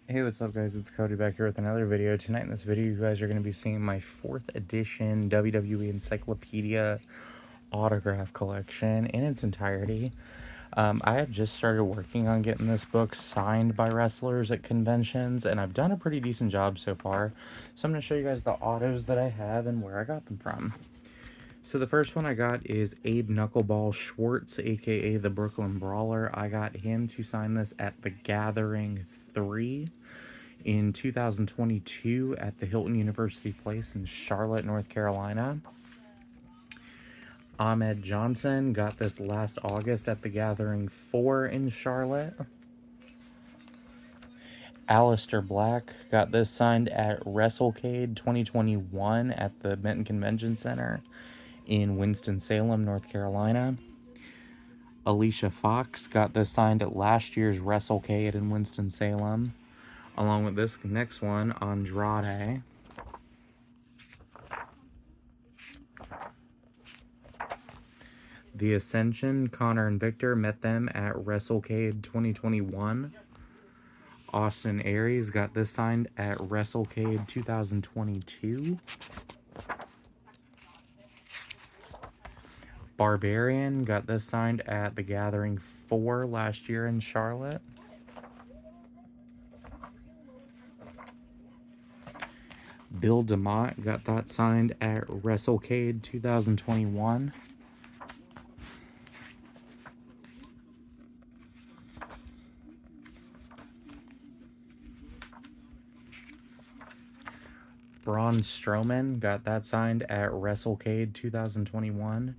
Hey, what's up guys, it's Cody back here with another video. Tonight in this video you guys are going to be seeing my 4th edition WWE Encyclopedia autograph collection in its entirety. I have just started working on getting this book signed by wrestlers at conventions, and I've done a pretty decent job so far. So I'm going to show you guys the autos that I have and where I got them from. So the first one I got is Abe Knuckleball Schwartz, aka the Brooklyn Brawler. I got him to sign this at the Gathering 3 in 2022 at the Hilton University Place in Charlotte, North Carolina. Ahmed Johnson got this last August at the Gathering 4 in Charlotte. Aleister Black got this signed at WrestleCade 2021 at the Benton Convention Center in Winston-Salem, North Carolina. Alicia Fox got this signed at last year's WrestleCade in Winston-Salem. Along with this next one, Andrade. The Ascension, Connor and Victor, met them at WrestleCade 2021. Austin Aries got this signed at WrestleCade 2022. Barbarian got this signed at the Gathering 4 last year in Charlotte. Bill DeMott got that signed at WrestleCade 2021. Braun Strowman got that signed at WrestleCade 2021.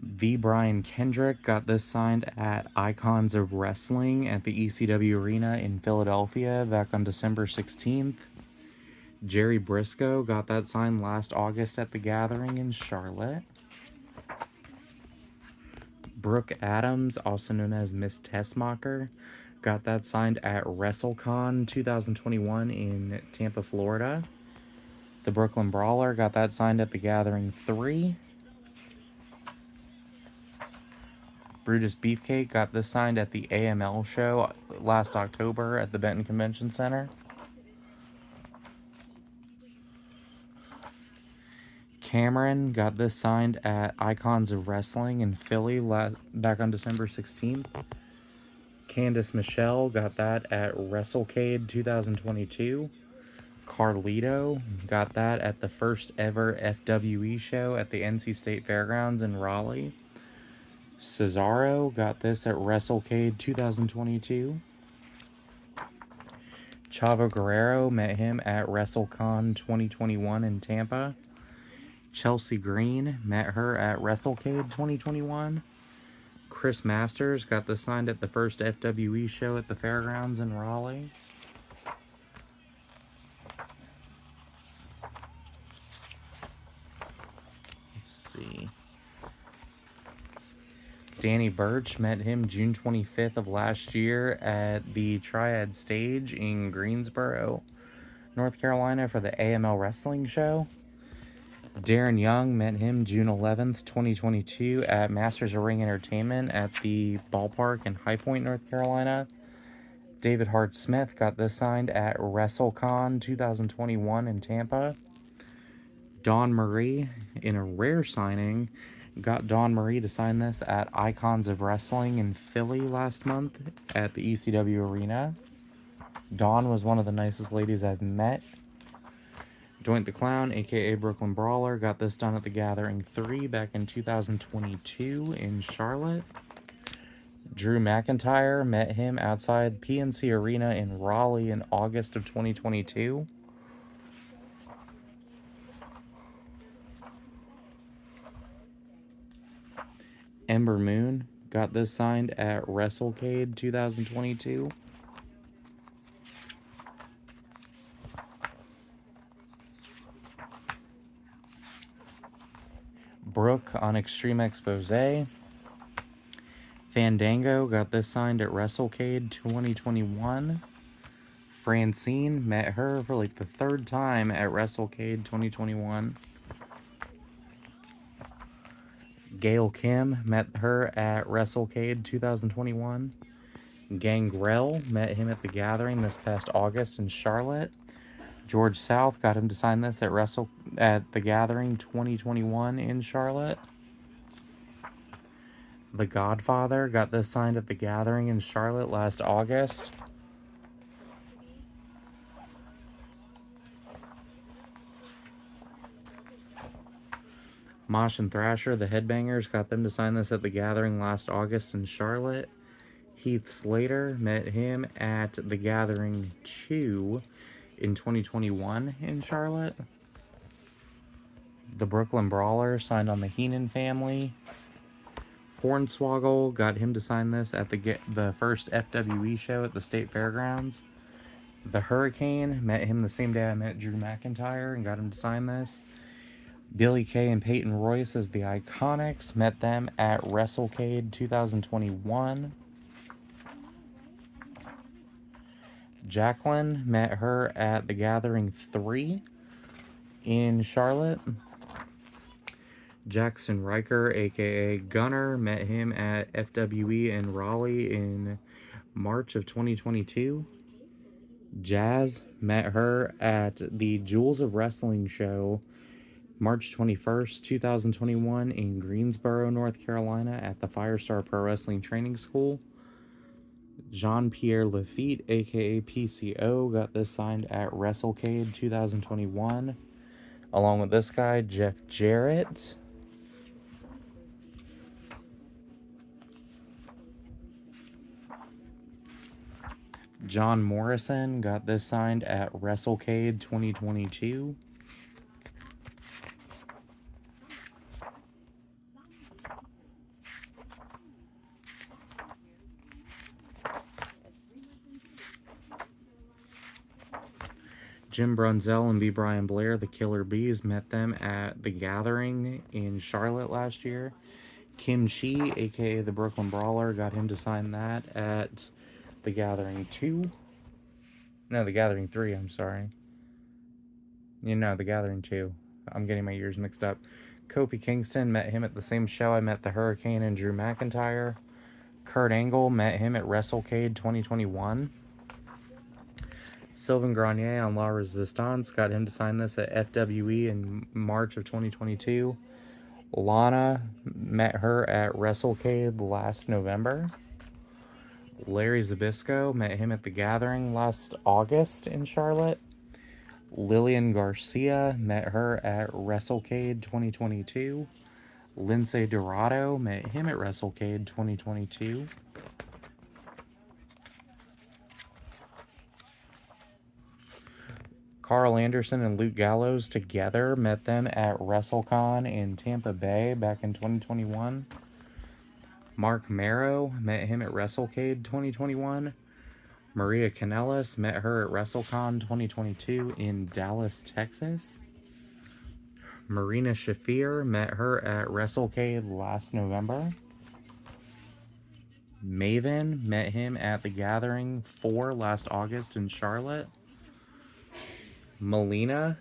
V. Brian Kendrick got this signed at Icons of Wrestling at the ECW Arena in Philadelphia back on December 16th. Jerry Briscoe got that signed last August at the Gathering in Charlotte. Brooke Adams, also known as Miss Tessmacher, got that signed at WrestleCon 2021 in Tampa, Florida. The Brooklyn Brawler got that signed at the Gathering 3. Brutus Beefcake got this signed at the AML show last October at the Benton Convention Center. Cameron got this signed at Icons of Wrestling in Philly back on December 16th. Candice Michelle got that at WrestleCade 2022. Carlito got that at the first ever FWE show at the NC State Fairgrounds in Raleigh. Cesaro got this at WrestleCade 2022. Chavo Guerrero met him at WrestleCon 2021 in Tampa. Chelsea Green met her at WrestleCade 2021. Chris Masters got this signed at the first FWE show at the Fairgrounds in Raleigh. Let's see. Danny Burch met him June 25th of last year at the Triad Stage in Greensboro, North Carolina for the AML Wrestling Show. Darren Young met him June 11th, 2022 at Masters of Ring Entertainment at the Ballpark in High Point, North Carolina. David Hart Smith got this signed at WrestleCon 2021 in Tampa. Dawn Marie, in a rare signing, got Dawn Marie to sign this at Icons of Wrestling in Philly last month at the ECW Arena. Dawn was one of the nicest ladies I've met. Doink the Clown, aka Brooklyn Brawler, got this done at the Gathering 3 back in 2022 in Charlotte. Drew McIntyre met him outside PNC Arena in Raleigh in August of 2022. Ember Moon got this signed at WrestleCade 2022. Brooke on Extreme Expose. Fandango got this signed at WrestleCade 2021. Francine met her for like the 3rd time at WrestleCade 2021. Gail Kim met her at WrestleCade 2021. Gangrel met him at the Gathering this past August in Charlotte. George South got him to sign this at the Gathering 2021 in Charlotte. The Godfather got this signed at the Gathering in Charlotte last August. Mosh and Thrasher, the Headbangers, got them to sign this at the Gathering last August in Charlotte. Heath Slater met him at the Gathering 2 in 2021 in Charlotte. The Brooklyn Brawler signed on the Heenan family. Hornswoggle got him to sign this at the first FWE show at the State Fairgrounds. The Hurricane met him the same day I met Drew McIntyre and got him to sign this. Billy Kay and Peyton Royce as the Iconics met them at WrestleCade 2021. Jacqueline met her at the Gathering 3 in Charlotte. Jackson Riker, aka Gunner, met him at FWE in Raleigh in March of 2022. Jazz met her at the Jewels of Wrestling show March 21st, 2021 in Greensboro, North Carolina at the Firestar Pro Wrestling Training School. Jean-Pierre Lafitte, aka PCO, got this signed at WrestleCade 2021. Along with this guy, Jeff Jarrett. John Morrison got this signed at WrestleCade 2022. Jim Brunzell and B. Brian Blair, the Killer Bees, met them at the Gathering in Charlotte last year. Kim Chi, aka the Brooklyn Brawler, got him to sign that at the Gathering 2. No, the Gathering 3, I'm sorry. The Gathering 2. I'm getting my years mixed up. Kofi Kingston met him at the same show I met the Hurricane and Drew McIntyre. Kurt Angle met him at WrestleCade 2021. Sylvain Grenier on La Resistance got him to sign this at FWE in March of 2022. Lana met her at WrestleCade last November. Larry Zbyszko met him at the Gathering last August in Charlotte. Lillian Garcia met her at WrestleCade 2022. Lindsay Dorado met him at WrestleCade 2022. Carl Anderson and Luke Gallows together met them at WrestleCon in Tampa Bay back in 2021. Mark Marrow met him at WrestleCade 2021. Maria Kanellis met her at WrestleCon 2022 in Dallas, Texas. Marina Shafir met her at WrestleCade last November. Maven met him at the Gathering 4 last August in Charlotte. Melina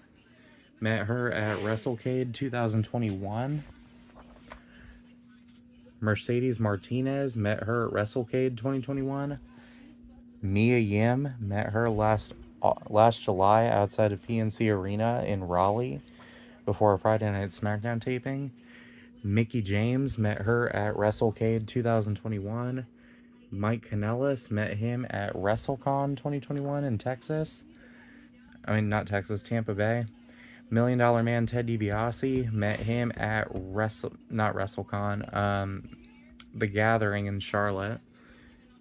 met her at WrestleCade 2021. Mercedes Martinez met her at WrestleCade 2021. Mia Yim met her last July outside of PNC Arena in Raleigh before a Friday Night SmackDown taping. Mickie James met her at WrestleCade 2021. Mike Kanellis met him at WrestleCon 2021 in Texas. Not Texas, Tampa Bay. $1 Million Man Ted DiBiase met him at WrestleCon, the Gathering in Charlotte.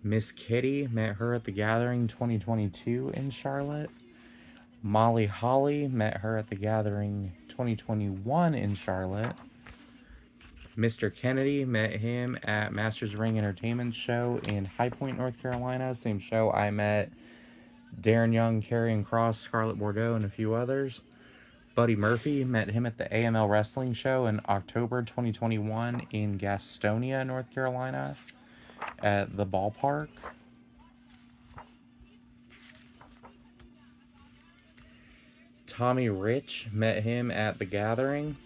Miss Kitty met her at the Gathering 2022 in Charlotte. Molly Holly met her at the Gathering 2021 in Charlotte. Mr. Kennedy met him at Masters Ring Entertainment show in High Point, North Carolina. Same show I met Darren Young, Karrion Kross, Scarlett Bordeaux, and a few others. Buddy Murphy met him at the AML Wrestling Show in October 2021 in Gastonia, North Carolina at the ballpark. Tommy Rich met him at the Gathering.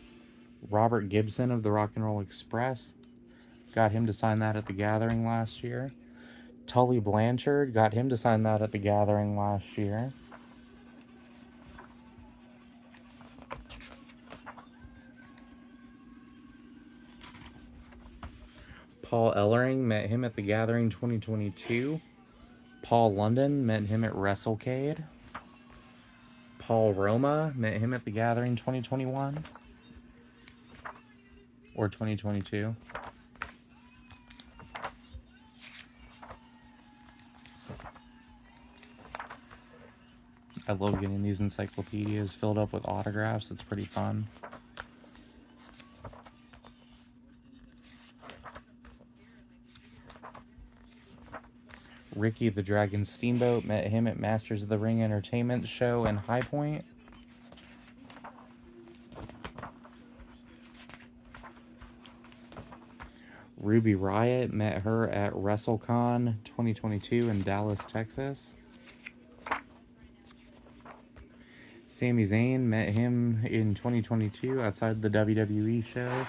Robert Gibson of the Rock and Roll Express got him to sign that at the Gathering last year. Tully Blanchard, got him to sign that at the Gathering last year. Paul Ellering, met him at the Gathering 2022. Paul London, met him at WrestleCade. Paul Roma, met him at the Gathering 2021 or 2022. I love getting these encyclopedias filled up with autographs. It's pretty fun. Ricky the Dragon Steamboat, met him at Masters of the Ring Entertainment show in High Point. Ruby Riott, met her at WrestleCon 2022 in Dallas, Texas. Sami Zayn, met him in 2022 outside the WWE show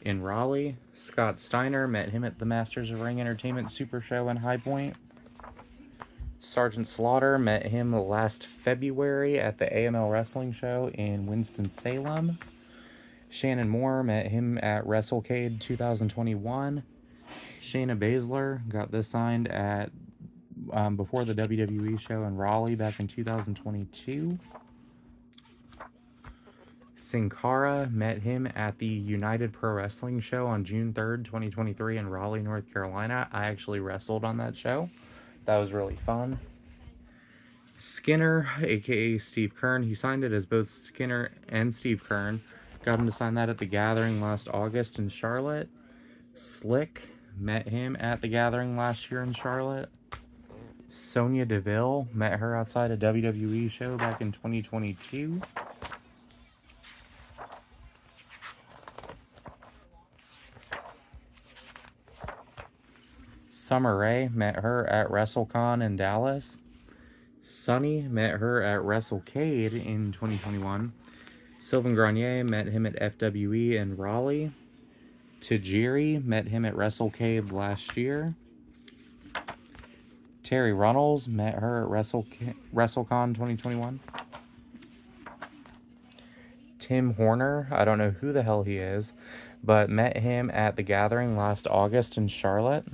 in Raleigh. Scott Steiner, met him at the Masters of Ring Entertainment Super Show in High Point. Sergeant Slaughter, met him last February at the AML Wrestling Show in Winston-Salem. Shannon Moore, met him at WrestleCade 2021. Shayna Baszler, got this signed at before the WWE show in Raleigh back in 2022. Sin Cara, met him at the United Pro Wrestling show on June 3rd, 2023 in Raleigh, North Carolina. I actually wrestled on that show. That was really fun. Skinner, aka Steve Kern, he signed it as both Skinner and Steve Kern. Got him to sign that at the Gathering last August in Charlotte. Slick, met him at the Gathering last year in Charlotte. Sonya Deville, met her outside a WWE show back in 2022. Summer Rae, met her at WrestleCon in Dallas. Sunny, met her at WrestleCade in 2021. Sylvain Grenier, met him at FWE in Raleigh. Tajiri, met him at WrestleCade last year. Terry Runnels, met her at WrestleCon 2021. Tim Horner, I don't know who the hell he is, but met him at the Gathering last August in Charlotte.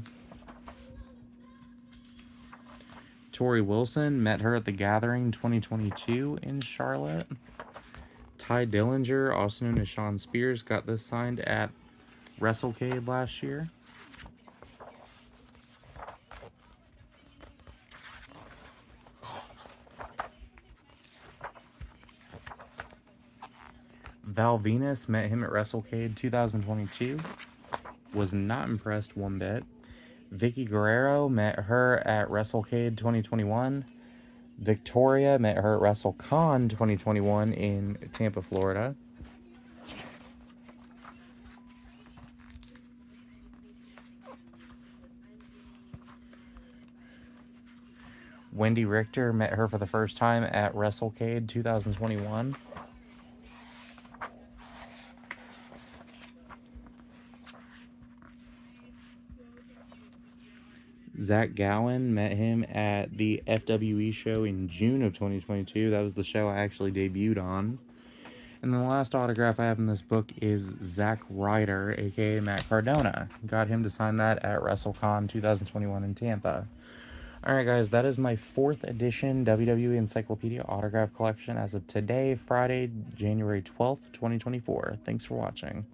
Tori Wilson, met her at the Gathering 2022 in Charlotte. Ty Dillinger, also known as Sean Spears, got this signed at WrestleCade last year. Val Venus, met him at WrestleCade 2022. Was not impressed one bit. Vicky Guerrero, met her at WrestleCade 2021. Victoria, met her at WrestleCon 2021 in Tampa, Florida. Wendy Richter, met her for the first time at WrestleCade 2021. Zach Gowen, met him at the FWE show in June of 2022. That was the show I actually debuted on. And then the last autograph I have in this book is Zack Ryder, aka Matt Cardona. Got him to sign that at WrestleCon 2021 in Tampa. Alright guys, that is my 4th edition WWE Encyclopedia autograph collection as of today, Friday, January 12th, 2024. Thanks for watching.